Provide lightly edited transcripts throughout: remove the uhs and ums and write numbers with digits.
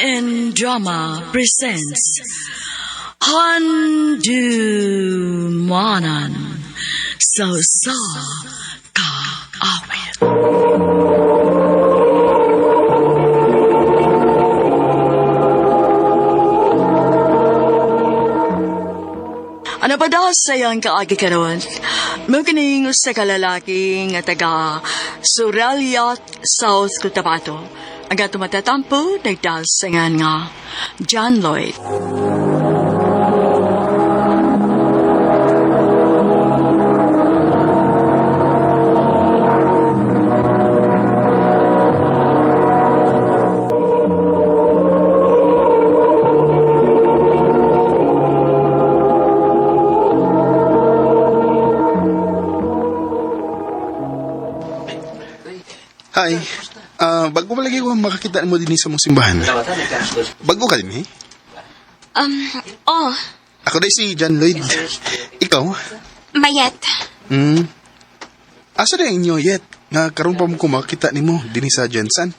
and Drama presents Handumanan Sa Kaawit. Ano pa daw sayang kaagi karon? Magkining sa kalalaki nga taga Suraliat, South Cotabato. Ang ato matatampo, nagdasangan nga John Lloyd. Hi. Bago malagi ko makakita mo din sa mong simbahan. Bago ka din, eh? Oh, Ako din si John Lloyd. Ikaw? Mayet. Asa na inyo, Yet? Nga karoon pa mo ko makakita ni mo din sa Jensen.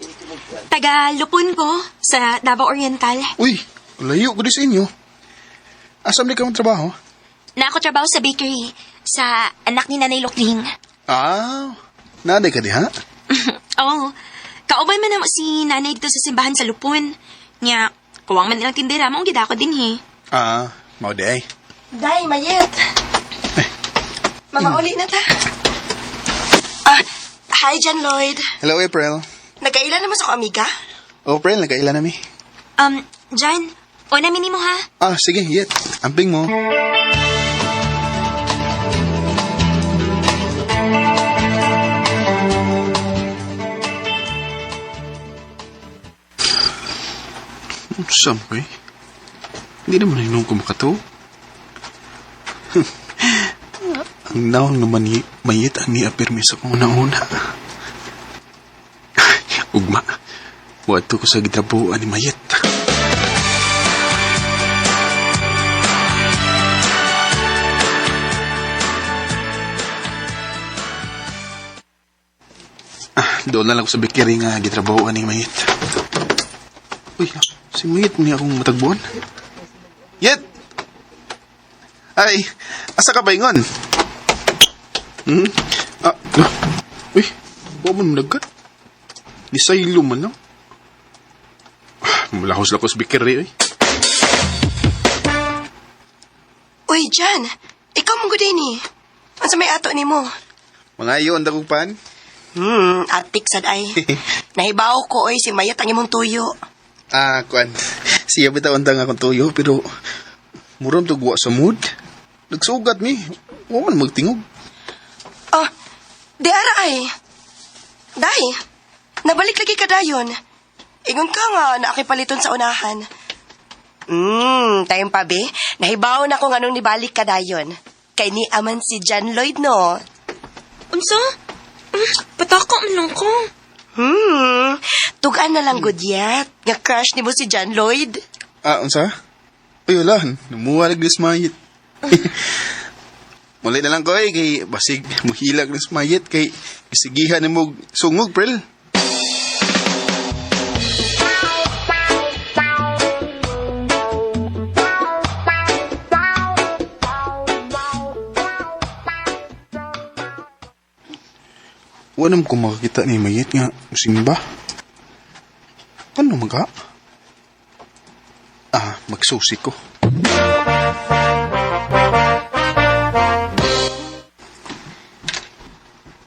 Taga Lupon ko sa Davao Oriental. Uy, layo ko din sa inyo. Asam di ka mong trabaho? Na ako trabaho sa bakery sa anak ni Nanay Lukling. Naday ka di, ha? Oh, kauban man na si Nanay dito sa simbahan sa Lupon. Nya, kuwang man nilang tindera, maong gida ko din he. Mau di ay. Day, Mayet. Mamauli na ta. Hi, John Lloyd. Hello, April. Nagkailan naman sa ko, amiga? April, nagkailan na mi. Jan, o namin mo ha? Sige, Yet. Amping mo. Sampay. Hindi naman inom ko makato. Ang naong naman ni Mayet ang ni-apirmi sa kong nauna. Ugma, wato ko sa gitrabuan ni Mayet. Doon na lang ko sa bakery nga gitrabuan ni Mayet. Uy, si Mayet mo niya akong matagbuan. Yet! Ay, asa ka ba ingon? Uy, buwan mo nagkat. Di saylo man lang. Malakos-lakos bakery, eh. Uy, John. Ikaw mong guday ni. Ano sa may ato ni mo? Mga iyon, dagupan. Atik sad ay. Nahibaw ko, oy, si Mayet ang imong tuyo. Kuan. Siya bitawan tang akong tuyo, pero muram to guwa sa mood. Nagsugat mi. Huwag man magtingog. Di ara ay. Day, nabalik lagi ka dayon. Ingon ka nga na akipaliton sa unahan. Tayong pabe, nahibaw na kung anong nibalik ka dayon. Kay ni aman si John Lloyd, no? Unsa? Pataka man lang ko. Tugaan na lang gudyat. Nga crush ni mo si John Lloyd. Unsa? Uy, wala. Namuwalag ni Smayet. Muli na lang ko, kay basig muhilag ni Smayet, kay isigihan ni mo sungog, Prel. Wanam ko makakita ni Mayet nga simba. Ano maga? Magsusi ko.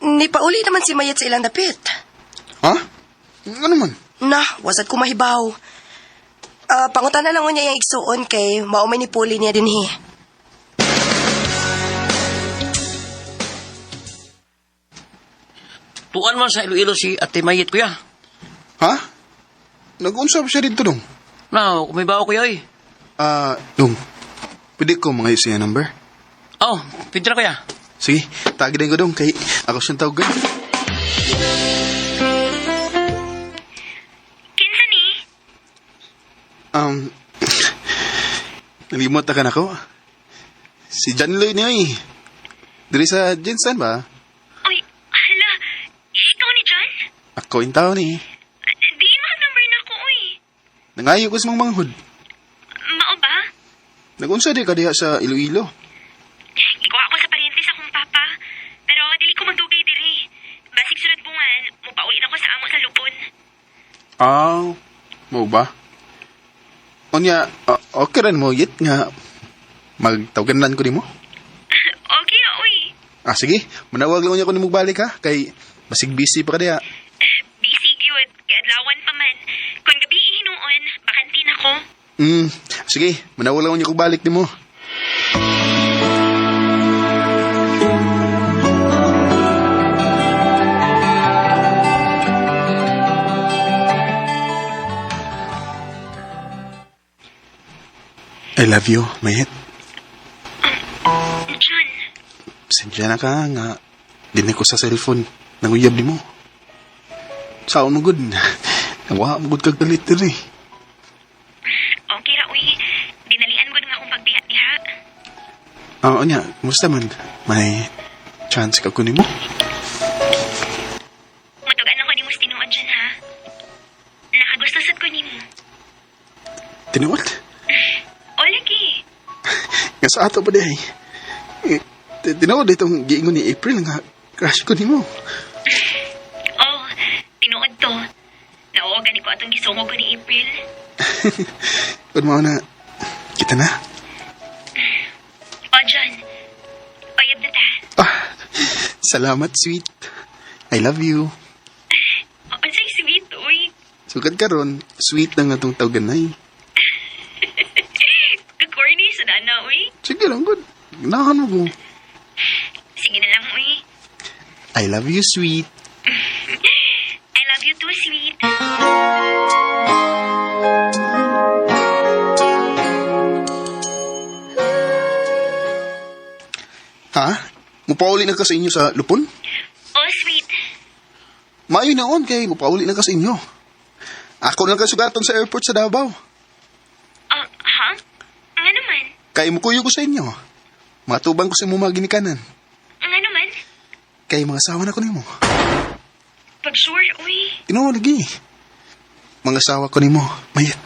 Ni pauli naman si Mayet sa ilang dapit. Ha? Ano man? Wasad ko mahibaw. Pangutan na lang niya yung igsuon kay maumay ni Puli niya din he. Tuan man sa Iloilo si Ate Mayet, kuya. Ha? Nag-unsap siya dito dong. Kumibaw kuya, oy. Dong. Pwede ko mga siya number? Pintra kuya. Sige, tagin ko dong kay ako siyang tawagan. Kinsa ni? Nalimot ka na ako. Si John Lloyd niya, eh. Diri sa Jensen ba? Uy, hala. Ikaw ni John? Ako yung tao ni. Di mo number na ko, uy. Nangayo ko sa mga manghod. Mao ba? Nagunsa di ka diha sa Iloilo. Ikuha ko sa paryente sa akong papa. Pero dili ko magdugay diri. Basig sunod bungan, mupauli na ko sa amo sa lupon. Mo ba? Onya, okay rin mo, yit nga, magtawagan ko ni mo. Okay, uy. Sige, manawag lang niya ko ni mo balik ha, kay basig busy pa ka diha. Busy gyud, kay adlawan pa man. Kung gabi hinuon, bakantin ako. Sige, manawag lang niya ko balik ni mo. I love you, Mayet. John, Sensya na ka nga. Dinig ko sa cellphone. Nanguyab ni mo. Saan mo good? Nawa mo good kag galit diri. okay ra uy. Dinalian gud nga akong pagbiya diha. Nya, kumusta man? May chance ka kunin mo? Matugan ako nimo tinuod dyan ha. Nakagusto sad ko nimo. Tinuot? O lagi. Nga sa ato pa di ay. Tinuot itong giingon ni April nga crush ko ni mo. Oh, tinuod to. Naogan ko atong gisungog ko ni April. Kung mo na, kita na. O John, oyab na ta. Salamat, sweet. I love you. O, unsay sweet uy. Sugad ka ron, sweet na nga itong tawganay. Kakorny sa dana uy. Sige lang, good. Ganahan mo ko. Sige na lang uy. I love you, sweet. I love you too, sweet. Ha? Mupauli na ka sa inyo sa lupon? Oh, sweet. Maayo na on kay mupauli na ka sa inyo. Ako lang kasugaton sa airport sa Davao. Ha? Nga naman? Kay mukuyo ko sa inyo. Matubang ko sa mga ginikanan. Nga naman? Kay mga asawa na ko nimo. Pag sure, uy. Tinood lagi. Mga asawa ko nimo, Mayet.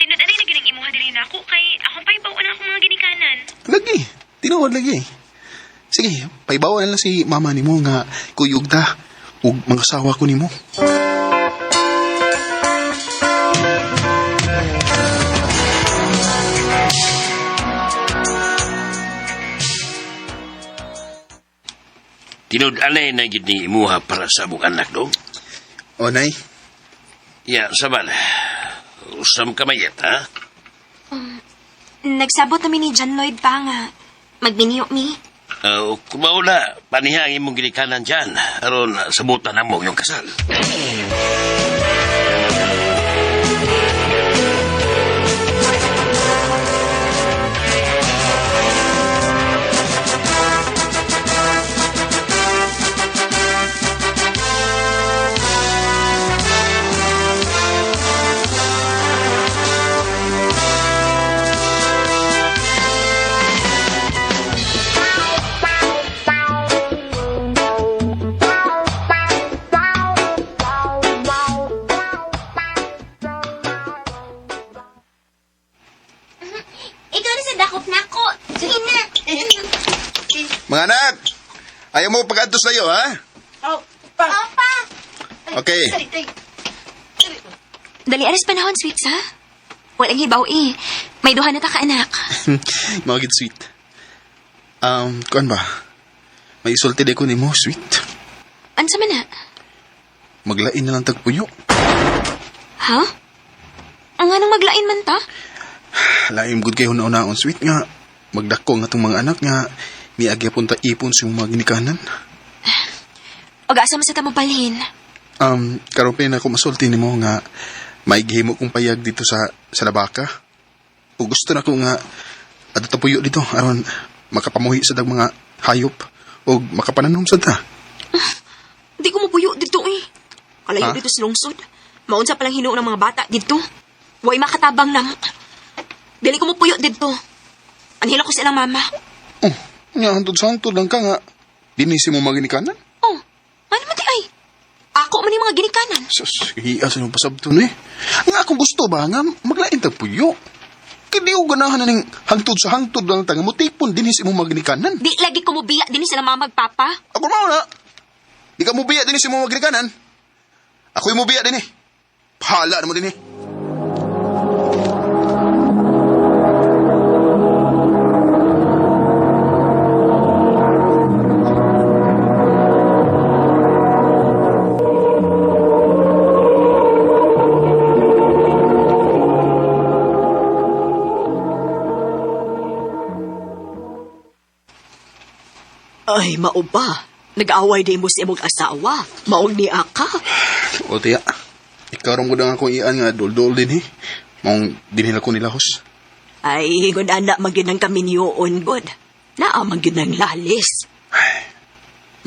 Tinudanay na ginang imuha diri na ako kay akong paibawan akong mga ginikanan. Lagi. Tinood lagi. Sige, paibawa na lang si mama nimo nga kuyog ta. Ug mga asawa ko nimo. Tinud-anay na yun ni imuha para sa mong anak, dong. O, nay. Ya, saban. Usam ka mayet, ha? Nagsabot namin ni John Lloyd pa nga. Magbiniyo mi. Kumaula, panihangin mong ginikanan dyan. Aron, sabutan na mo yung kasal. Ikaw na sa dakop na ako. Sige na. Mga anak! Ayaw mo pag-atos na iyo, ha? Papa! Okay. Dali aras panahon, sweets, ha? Walang hibaw eh. May duha na ta ka, anak. Mga gid sweet. Kuan ba? May isulti de ko nimo, sweet. Ansa man na? Maglain na lang tagpuyo. Ha? Ang nga nang maglain man ta? Laim gud kay una-unaon, sweet nga. Magdako nga tong mga anak nga niagya punta ipon sa mga ginikanan. O asa man sa tamo palhin? Karon pa na ako masulti nimo nga maigihimo kong payag dito sa Labaka. O gusto na ko nga adto ta puyo dito aron makapamuhi sa dag mga hayop o makapananom sad ta. Di ko mapuyo dito eh. Kalayo Ha? dito sa lungsod. Maunsa palang hinuon ng mga bata dito. Way makatabang na. Dili ko mapuyo dito. Anhila ko silang mama. Oh, nga hantod sa hantod lang ka nga dinisi mo mga ginikanan. Oh, ano man di ay? Ako mo ni mga ginikanan. Sus, hiya sa nung pasabton eh. Nga akong gusto ba nga maglain tag puyo. Kaya di ko ganahan na ning hangtod sa hangtod lang tanga mo tipon din sa imong magnikanan. Di lagi ko mo biya din sila mga magpapa. Ako mao na. Di ka mo biya din sa imong magnikanan. Ako mo biya din eh. Pahala na mo din eh. Ay, mao ba? Nag-away din mo sa imong asawa. Maong ni Aka. O tiya, ikaw rin ko na akong iyan nga dol-dol din eh. Maong dinila ko nilahos. Ay, kung anak magyud ng kami niyoon, God. Naamang yun ng lalis.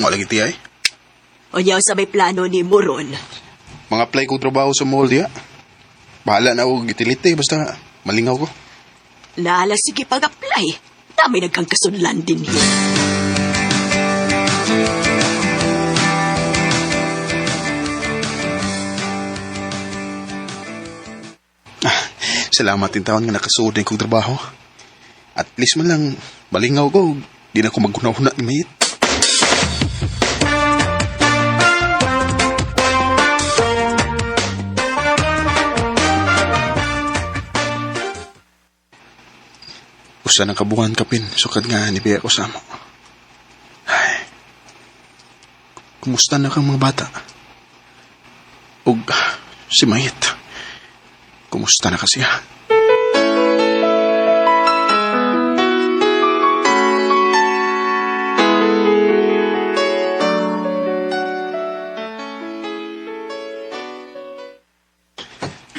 Nga lagi tiya eh. O niyaw sa may plano ni Moron. Mga apply kong trabaho sa mall tiya. Bahala na ako gitilite basta malingaw ko. Nala, sige pag-apply. Dami nagkang kasunlan din yun. Salamat din taon nga nakasuod na kong trabaho. At least man lang, malingaw ko. Di na ako magkunahuna ni Mayit. Usa ng kabuhan kapin, sukad nga ni Bea ko sa mo. Ay, kumusta na kang mga bata? Og si Mayit, kumusta na kasi ha?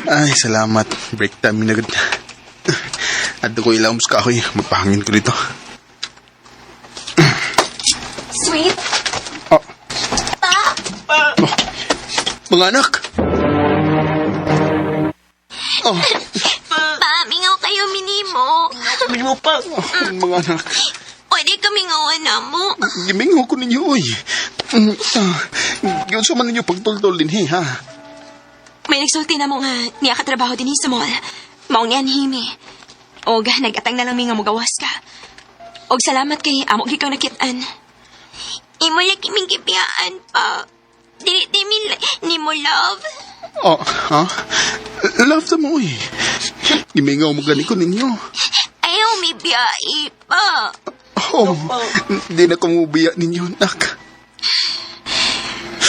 Ay, salamat. Break time na agad. At ko ilawom sa kahoy. Magpahangin ko dito. Sweet. Oh. Oh. Mga anak. Oh. Pamingaw kayo minimo. Minimo pa. Oh, mga anak. Pwede kami ngawan na mo. Gimingo ko ninyo, oy. Yun sa man ninyo pagtultol din, ha? May nagsulti na mo nga niya katrabaho din sa mall. Maong niyan himi. O nagatang na lang mi nga mugawas ka. Og salamat kay amo gikaw nakitaan. Imo lagi ming gibiyaan pa. Dili ni mo love. Oh, ha? Love ta mo, oy. Gimingaw mo gani ko ninyo. Ayaw mi biyai pa. Oh, di na kumubiya ninyo, nak.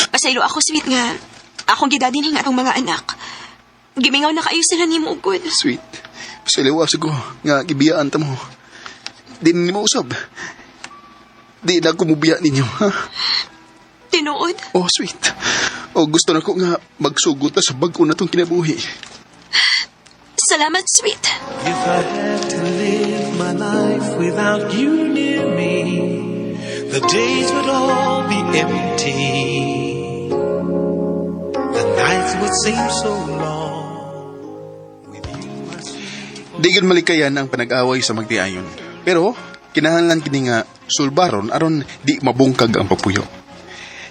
Pasaylo ako sweet nga. Akong gidadin nga atong mga anak. Gimingaw na kayo sila ni mo, good. Sweet. Pasaliwas ko nga gibiyaan ta mo. Di na mo usab. Di na kumubiya ninyo, ha? Tinuod. Oh, sweet. Oh, gusto na ko nga magsugot na sa bago na tong kinabuhi. Salamat, sweet. If I had to live my life without you near me, the days would all be empty. The nights would seem so long. With you, I see. Di gid malikayan ang panag-away sa magtiayon. Pero, kinahanglan kini nga sulbaron aron di mabungkag ang pagpuyo.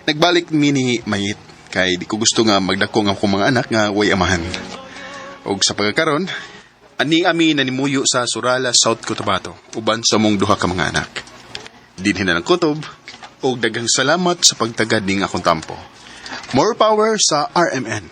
Nagbalik mi ni Mayit kay di ko gusto nga magdako ang akong mga anak nga way amahan. Og sa pagkakaron, ani ami nanimuyo sa Surala, South Cotabato, uban sa mong duha ka mga anak. Dinhin na ng kutob, og daghang salamat sa pagtagad ning akong tampo. More power sa RMN.